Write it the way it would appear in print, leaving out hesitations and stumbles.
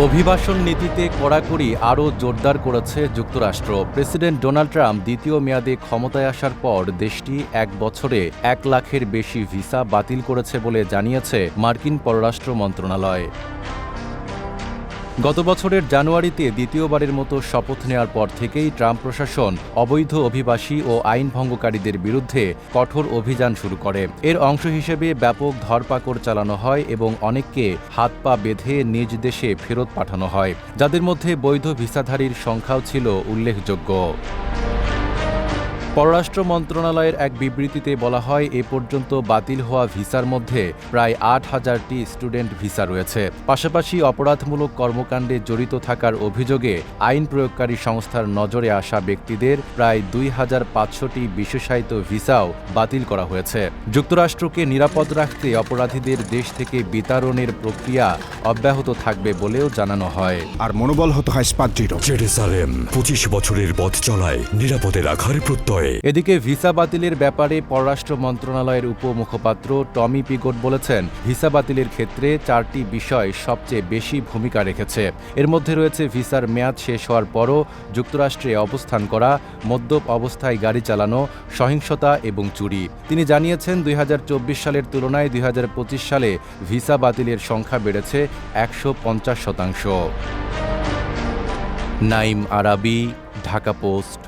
অভিবাসন নীতিতে কড়াকড়ি আরও জোরদার করেছে যুক্তরাষ্ট্র। প্রেসিডেন্ট ডোনাল্ড ট্রাম্প দ্বিতীয় মেয়াদে ক্ষমতায় আসার পর দেশটি ১ বছরে ১ লাখের বেশি ভিসা বাতিল করেছে বলে জানিয়েছে মার্কিন পররাষ্ট্র মন্ত্রণালয়। গত বছরের জানুয়ারিতে দ্বিতীয়বারের মতো শপথ নেওয়ার পর থেকেই ট্রাম্প প্রশাসন অবৈধ অভিবাসী ও আইন ভঙ্গকারীদের বিরুদ্ধে কঠোর অভিযান শুরু করে। এর অংশ হিসেবে ব্যাপক ধরপাকড় চালানো হয় এবং অনেককে হাত পা বেঁধে নিজ দেশে ফেরত পাঠানো হয়, যাদের মধ্যে বৈধ ভিসাধারীর সংখ্যাও ছিল উল্লেখযোগ্য। পররাষ্ট্র মন্ত্রণালয়ের এক বিবৃতিতে বলা হয়, এ পর্যন্ত বাতিল হওয়া ভিসার মধ্যে প্রায় ৮,০০০টি স্টুডেন্ট ভিসা রয়েছে। পাশাপাশি অপরাধমূলক কর্মকাণ্ডে জড়িত থাকার অভিযোগে আইন প্রয়োগকারী সংস্থার নজরে আসা ব্যক্তিদের প্রায় ২,৫০০টি বিশেষায়িত ভিসাও বাতিল করা হয়েছে। যুক্তরাষ্ট্রকে নিরাপদ রাখতে অপরাধীদের দেশ থেকে বিতাড়নের প্রক্রিয়া অব্যাহত থাকবে বলেও জানানো হয়। আর মনোবল হতে হয় স্পাজ্জিত। জেরুসালেম ২৫ বছরের পথ চলায় নিরাপদে রাখার প্রত্যয়। এদিকে ভিসা বাতিলের ব্যাপারে পররাষ্ট্র মন্ত্রণালয়ের উপমুখপাত্র টমি পিগট বলেছেন, ভিসা বাতিলের ক্ষেত্রে ৪টি বিষয় সবচেয়ে বেশি ভূমিকা রেখেছে। এর মধ্যে রয়েছে ভিসার মেয়াদ শেষ হওয়ার পরও যুক্তরাষ্ট্রে অবস্থান করা, মদ্যপ অবস্থায় গাড়ি চালানো, সহিংসতা এবং চুরি। তিনি জানিয়েছেন, ২০২৪ সালের তুলনায় ২০২৫ সালে ভিসা বাতিলের সংখ্যা বেড়েছে ১৫০%। নাইম আরাবী, ঢাকা পোস্ট।